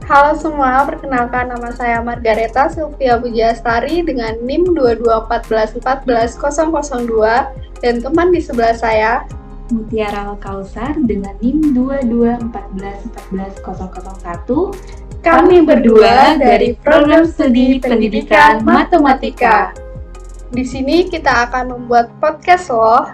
Halo semua, perkenalkan nama saya Margareta Sylvia Pujiastari dengan NIM 2214141002 dan teman di sebelah saya Mutiara Al-Kausar dengan NIM 2214141001. Kami berdua dari Program Studi Pendidikan Matematika. Di sini kita akan membuat podcast loh.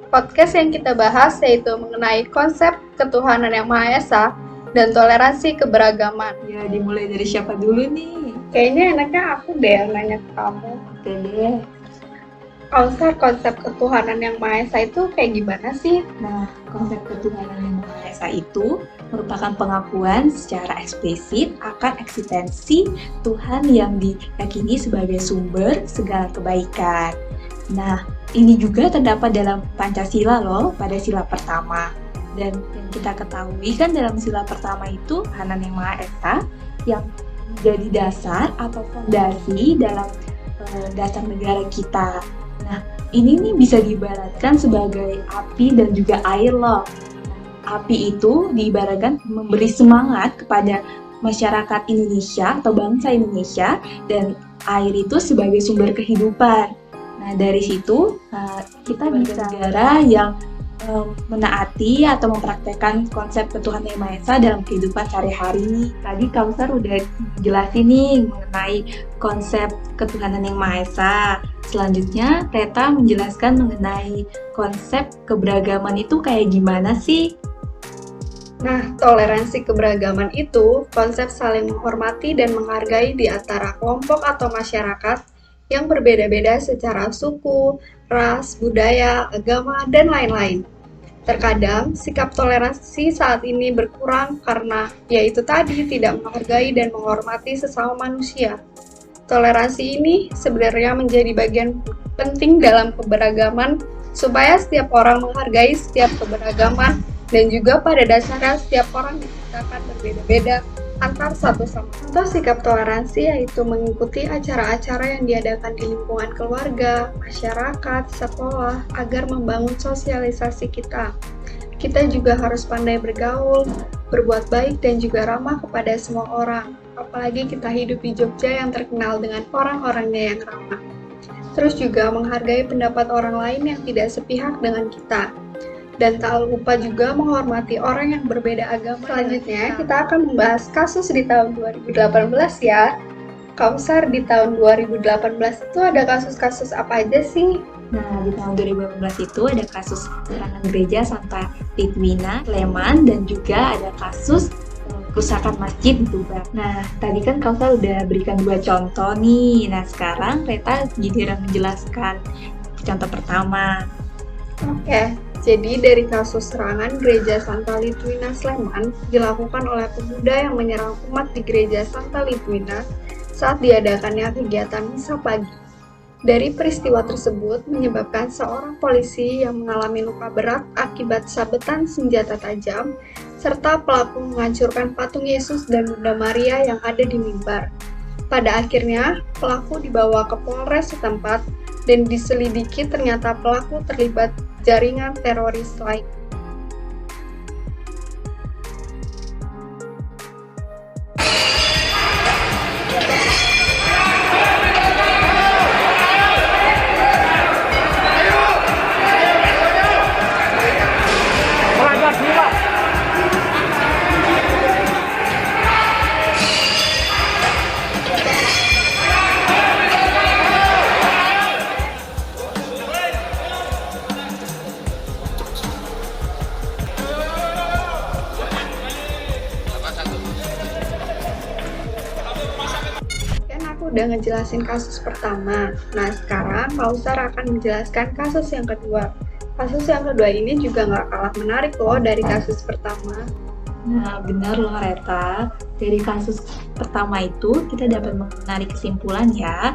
Podcast yang kita bahas yaitu mengenai konsep ketuhanan yang Maha Esa dan toleransi keberagaman. Ya, dimulai dari siapa dulu nih? Kayaknya enaknya aku deh yang nanya ke kamu. Oke deh. Kausar, konsep ketuhanan yang Maha Esa itu kayak gimana sih? Nah, konsep ketuhanan yang Maha Esa itu merupakan pengakuan secara eksplisit akan eksistensi Tuhan yang diyakini sebagai sumber segala kebaikan. Nah, ini juga terdapat dalam Pancasila loh, pada sila pertama. Dan yang kita ketahui kan dalam sila pertama itu ketuhanan yang Maha Esa yang menjadi dasar atau fondasi dalam dasar negara kita. Nah, ini nih bisa diibaratkan sebagai api dan juga air loh. Api itu diibaratkan memberi semangat kepada masyarakat Indonesia atau bangsa Indonesia, dan air itu sebagai sumber kehidupan. Nah, dari situ kita bisa negara yang menaati atau mempraktekkan konsep ketuhanan yang Maha Esa dalam kehidupan sehari-hari nih. Tadi Kausar udah jelasin nih mengenai konsep ketuhanan yang Maha Esa. Selanjutnya, Reta menjelaskan mengenai konsep keberagaman itu kayak gimana sih? Nah, toleransi keberagaman itu konsep saling menghormati dan menghargai di antara kelompok atau masyarakat yang berbeda-beda secara suku, ras, budaya, agama, dan lain-lain. Terkadang, sikap toleransi saat ini berkurang karena yaitu tadi tidak menghargai dan menghormati sesama manusia. Toleransi ini sebenarnya menjadi bagian penting dalam keberagaman supaya setiap orang menghargai setiap keberagaman dan juga pada dasarnya setiap orang diciptakan berbeda-beda antar satu sama lain. Contoh sikap toleransi yaitu mengikuti acara-acara yang diadakan di lingkungan keluarga, masyarakat, sekolah agar membangun sosialisasi kita. Kita juga harus pandai bergaul, berbuat baik dan juga ramah kepada semua orang. Apalagi kita hidup di Jogja yang terkenal dengan orang-orangnya yang ramah. Terus juga menghargai pendapat orang lain yang tidak sepihak dengan kita. Dan tak lupa juga menghormati orang yang berbeda agama. Selanjutnya, kita akan membahas kasus di tahun 2018 ya. Kausar, di tahun 2018 itu ada kasus-kasus apa aja sih? Nah, di tahun 2018 itu ada kasus serangan gereja Santa Litwina, Sleman, dan juga ada kasus kerusakan masjid di Tuban. Nah, tadi kan Kausar udah berikan 2 contoh nih. Nah, sekarang Reta giliran menjelaskan contoh pertama. Oke. Jadi dari kasus serangan gereja Santa Litwina Sleman dilakukan oleh pemuda yang menyerang umat di gereja Santa Litwina saat diadakannya kegiatan misa pagi. Dari peristiwa tersebut menyebabkan seorang polisi yang mengalami luka berat akibat sabetan senjata tajam, serta pelaku menghancurkan patung Yesus dan Bunda Maria yang ada di mimbar. Pada akhirnya, pelaku dibawa ke Polres setempat dan diselidiki ternyata pelaku terlibat jaringan teroris lain. Udah ngejelasin kasus pertama. Nah, sekarang Kausar akan menjelaskan kasus yang kedua. Kasus yang kedua ini juga nggak kalah menarik loh dari kasus pertama. Nah, benar loh Reta. Dari kasus pertama itu kita dapat menarik kesimpulan ya.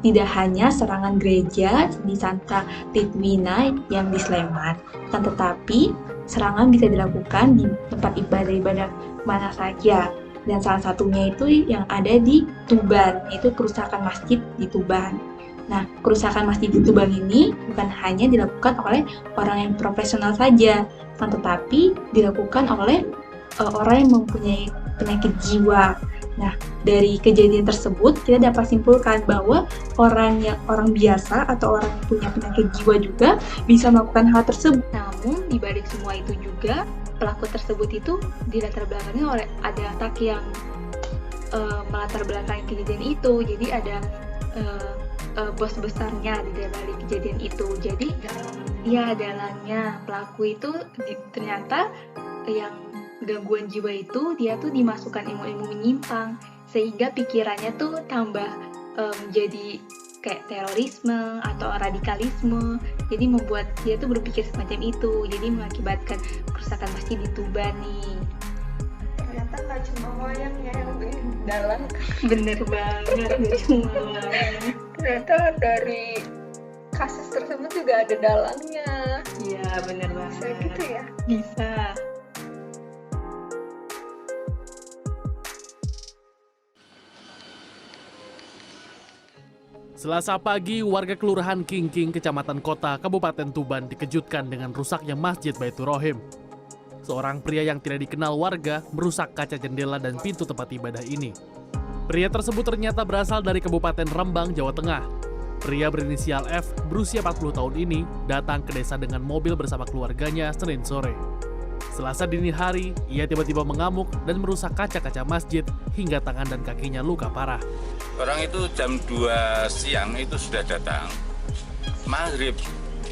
Tidak hanya serangan gereja di Santa Litwina yang di Sleman, tetapi serangan bisa dilakukan di tempat ibadah-ibadah mana saja. Dan salah satunya itu yang ada di Tuban, yaitu kerusakan masjid di Tuban. Nah, kerusakan masjid di Tuban ini bukan hanya dilakukan oleh orang yang profesional saja, tetapi dilakukan oleh orang yang mempunyai penyakit jiwa. Nah, dari kejadian tersebut kita dapat simpulkan bahwa orang biasa atau orang yang punya penyakit jiwa juga bisa melakukan hal tersebut. Namun di balik semua itu juga pelaku tersebut itu dilatar belakangi oleh ada otak yang melatar belakangi kejadian itu. Jadi ada bos besarnya di balik kejadian itu. Jadi ya dalangnya pelaku itu ternyata yang gangguan jiwa itu dia tuh dimasukkan ilmu-ilmu menyimpang sehingga pikirannya tuh tambah menjadi kayak terorisme atau radikalisme. Jadi membuat dia tuh berpikir semacam itu. Jadi mengakibatkan kerusakan masjid di Tuban nih. Ternyata nggak cuma wayang ya yang dalang. Bener banget, nggak cuma wayang. Ternyata dari kasus tersebut juga ada dalangnya. Iya, bener banget. Bisa gitu ya? Bisa. Selasa pagi, warga Kelurahan Kingking, Kecamatan Kota, Kabupaten Tuban dikejutkan dengan rusaknya Masjid Baitur Rohim. Seorang pria yang tidak dikenal warga merusak kaca jendela dan pintu tempat ibadah ini. Pria tersebut ternyata berasal dari Kabupaten Rembang, Jawa Tengah. Pria berinisial F berusia 40 tahun ini datang ke desa dengan mobil bersama keluarganya Senin sore. Selasa dini hari, ia tiba-tiba mengamuk dan merusak kaca-kaca masjid hingga tangan dan kakinya luka parah. Orang itu jam 2 siang itu sudah datang. Maghrib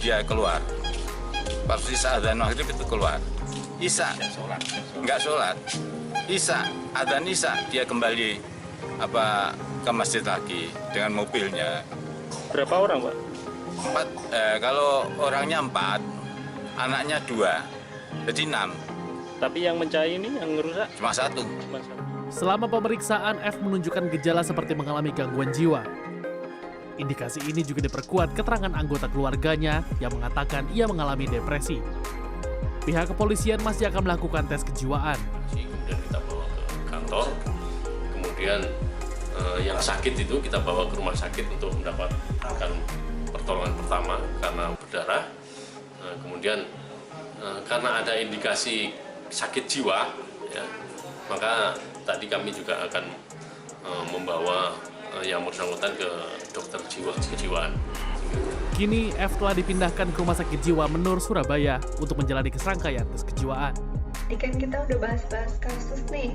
dia keluar. Pas adzan maghrib itu keluar. Isya nggak sholat. Isya adzan isya dia kembali ke masjid lagi dengan mobilnya. Berapa orang, Pak? 4, kalau orangnya 4, anaknya 2. Jadi 6. Tapi yang mencari ini, yang ngerusak? Cuma 1. Selama pemeriksaan, F menunjukkan gejala seperti mengalami gangguan jiwa. Indikasi ini juga diperkuat keterangan anggota keluarganya yang mengatakan ia mengalami depresi. Pihak kepolisian masih akan melakukan tes kejiwaan. Kemudian kita bawa ke kantor, kemudian yang sakit itu kita bawa ke rumah sakit untuk mendapatkan pertolongan pertama karena berdarah. Kemudian karena ada indikasi sakit jiwa, ya, maka tadi kami juga akan membawa yang bersangkutan ke dokter kejiwaan. Kini F telah dipindahkan ke Rumah Sakit Jiwa Menur, Surabaya untuk menjalani serangkaian tes kejiwaan. Tadi kan kita udah bahas-bahas kasus nih.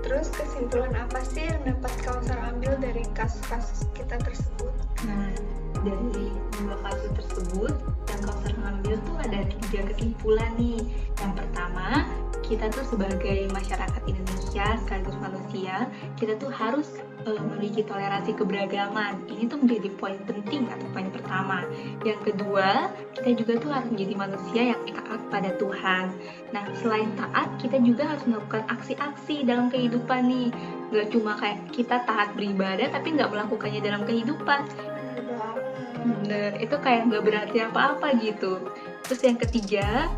Terus kesimpulan apa sih yang dapat Kausar ambil dari kasus-kasus kita tersebut? Nah, dari 2 kasus tersebut yang Kausar ambil tuh ada 3 kesimpulan nih. Yang pertama, kita tuh sebagai masyarakat Indonesia sekaligus manusia, kita tuh harus memiliki toleransi keberagaman. Ini tuh menjadi poin penting atau poin pertama. Yang kedua, kita juga tuh harus menjadi manusia yang taat pada Tuhan. Nah, selain taat, kita juga harus melakukan aksi-aksi dalam kehidupan nih. Gak cuma kayak kita taat beribadah, tapi nggak melakukannya dalam kehidupan. Bener, itu kayak nggak berarti apa-apa gitu. Terus yang ketiga,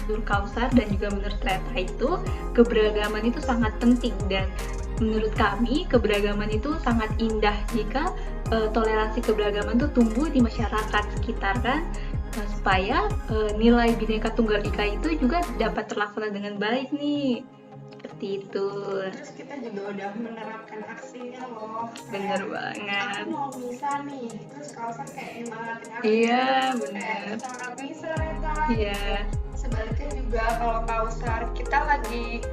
menurut Kausar dan juga menurut Treta itu, keberagaman itu sangat penting dan menurut kami keberagaman itu sangat indah jika toleransi keberagaman itu tumbuh di masyarakat sekitar kan, supaya nilai Bhinneka Tunggal Ika itu juga dapat terlaksana dengan baik nih. Seperti itu. Terus kita juga udah menerapkan aksinya loh. Bener banget. Aku mau bisa nih, terus Kausar kayak nyemangatin aku. Iya, bener. Sangat bisa, Reta. Iya. Sebaliknya juga kalau Kausar kita lagi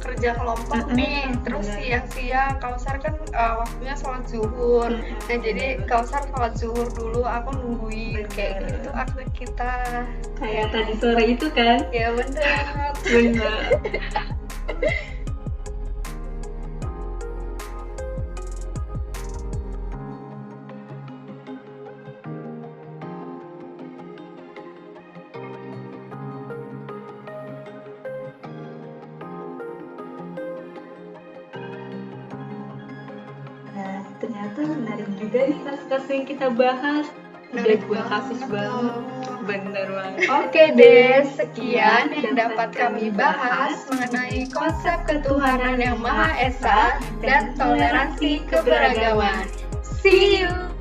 kerja kelompok nih, terus siang-siang Kausar kan waktunya sholat zuhur. Nah jadi Kausar sholat zuhur dulu, aku nungguin kayak gitu aktif kita. Kayak tadi sore itu kan? Ya bener. Bener. Ternyata menarik juga nih kasus-kasus yang kita bahas. Udah 2 kasus banget. Bener banget. Oke deh, sekian yang dapat kami bahas mengenai konsep ketuhanan yang Maha Esa dan toleransi keberagaman. See you!